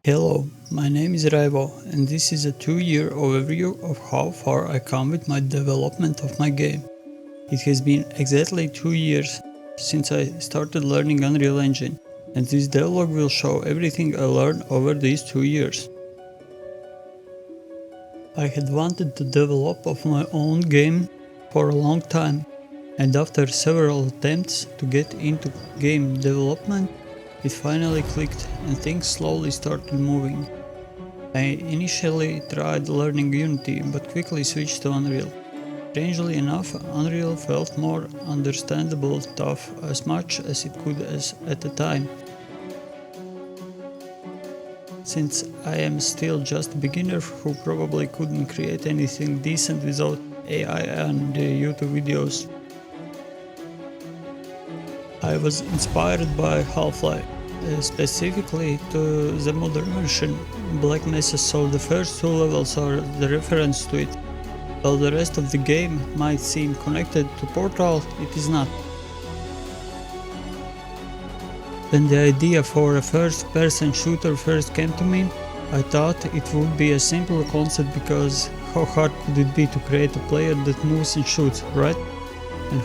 Hello, my name is Raivo and this is a 2-year overview of how far I come with my development of my game. It has been exactly 2 years since I started learning Unreal Engine, and this devlog will show everything I learned over these 2 years. I had wanted to develop of my own game for a long time, and after several attempts to get into game development, it finally clicked and things slowly started moving. I initially tried learning Unity but quickly switched to Unreal. Strangely enough, Unreal felt more understandable tough as much as it could at the time. Since I am still just a beginner who probably couldn't create anything decent without AI and YouTube videos, I was inspired by Half-Life, specifically to the modern version, Black Mesa, so the first 2 levels are the reference to it. While the rest of the game might seem connected to Portal, it is not. When the idea for a first-person shooter first came to me, I thought it would be a simple concept because how hard could it be to create a player that moves and shoots, right? And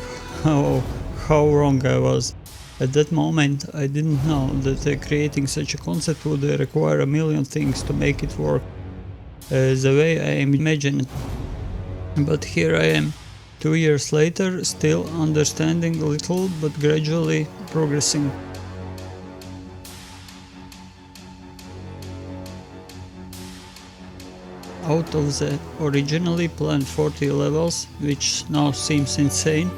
how wrong I was. At that moment I didn't know that creating such a concept would require a million things to make it work the way I imagined it. But here I am, 2 years later, still understanding a little but gradually progressing. Out of the originally planned 40 levels, which now seems insane,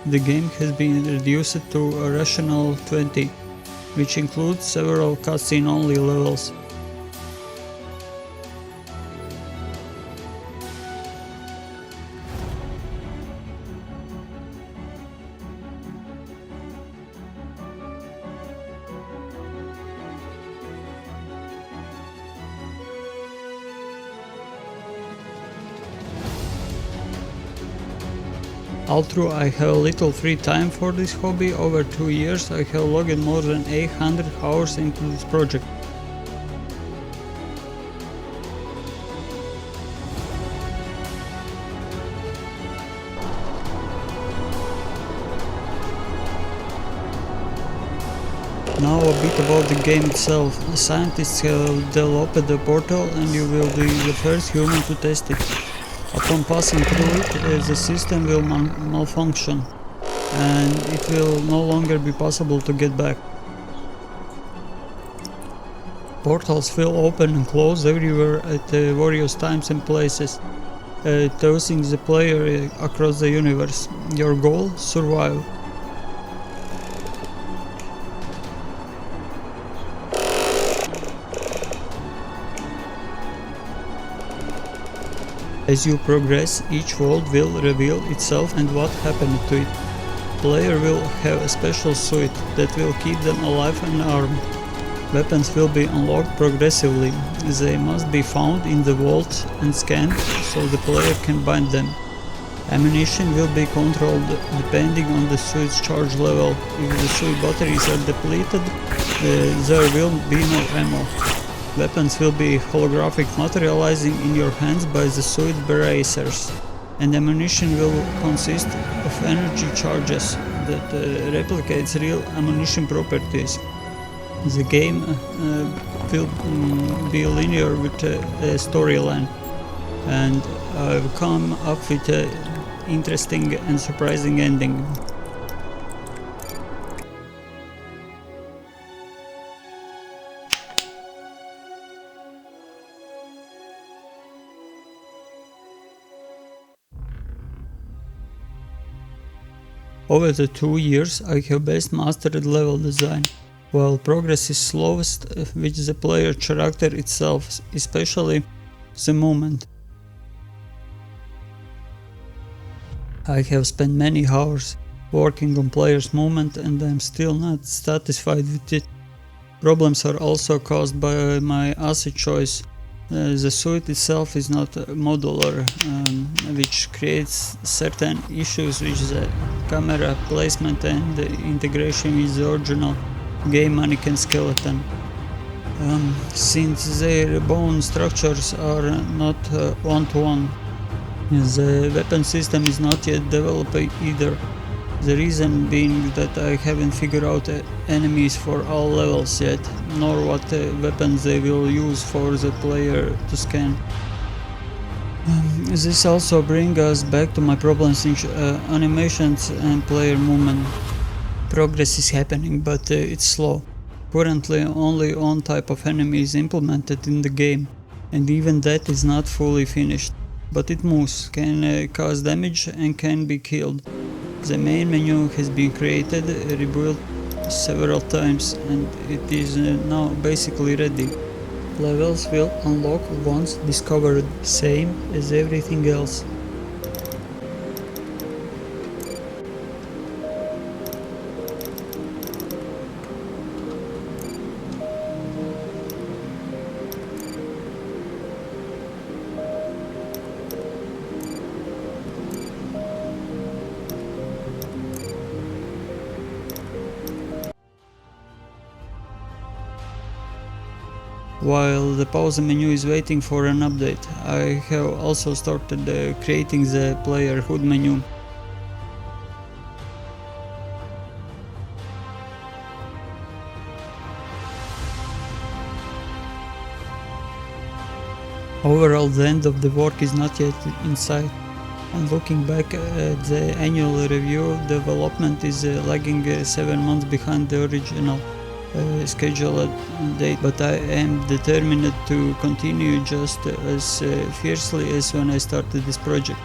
the game has been reduced to a rational 20, which includes several cutscene-only levels. Although I have little free time for this hobby, over 2 years I have logged more than 800 hours into this project. Now a bit about the game itself. Scientists have developed a portal and you will be the first human to test it. Upon passing through it, the system will malfunction and it will no longer be possible to get back. Portals will open and close everywhere at various times and places, tossing the player across the universe. Your goal? Survive. As you progress, each world will reveal itself and what happened to it. Player will have a special suit that will keep them alive and armed. Weapons will be unlocked progressively. They must be found in the vaults and scanned so the player can bind them. Ammunition will be controlled depending on the suit's charge level. If the suit batteries are depleted, there will be no ammo. Weapons will be holographic, materializing in your hands by the suit bracers, and ammunition will consist of energy charges that replicates real ammunition properties. The game will be linear with a storyline, and I've come up with an interesting and surprising ending. Over the 2 years I have best mastered level design, while progress is slowest with the player character itself, especially the movement. I have spent many hours working on player's movement and I am still not satisfied with it. Problems are also caused by my asset choice. The suit itself is not modular, which creates certain issues with the camera placement and the integration with the original game mannequin skeleton. since their bone structures are not one-to-one. The weapon system is not yet developed either. The reason being that I haven't figured out enemies for all levels yet, nor what weapons they will use for the player to scan. This also brings us back to my problems in animations and player movement. Progress is happening, but it's slow. Currently only one type of enemy is implemented in the game, and even that is not fully finished. But it moves, can cause damage and can be killed. The main menu has been created, rebuilt several times, and it is now basically ready. Levels will unlock once discovered, same as everything else. While the pause menu is waiting for an update, I have also started creating the player HUD menu. Overall, the end of the work is not yet in sight, and looking back at the annual review, development is lagging 7 months behind the original scheduled date, but I am determined to continue just as fiercely as when I started this project.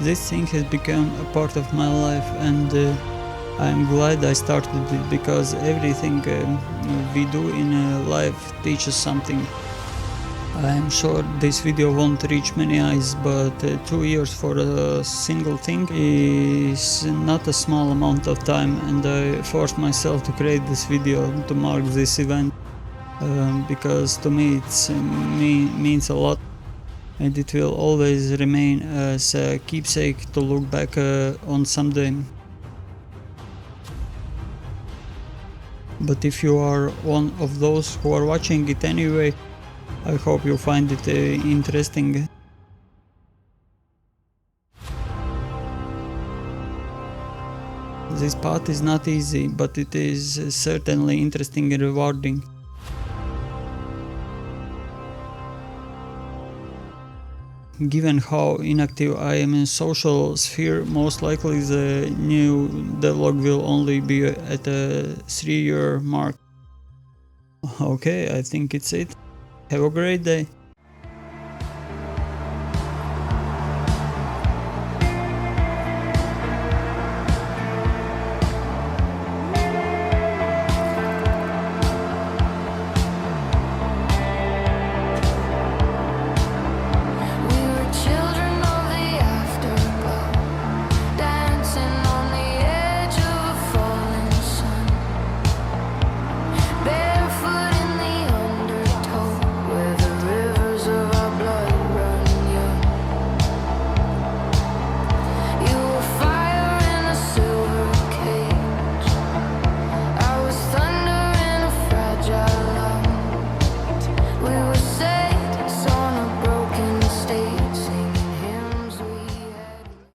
This thing has become a part of my life, and I am glad I started it, because everything we do in life teaches something. I am sure this video won't reach many eyes, but 2 years for a single thing is not a small amount of time, and I forced myself to create this video to mark this event, because to me it means a lot, and it will always remain as a keepsake to look back on someday. But if you are one of those who are watching it anyway, I hope you find it interesting. This path is not easy, but it is certainly interesting and rewarding. Given how inactive I am in social sphere, most likely the new devlog will only be at a 3-year mark. Okay, I think it's it. Have a great day.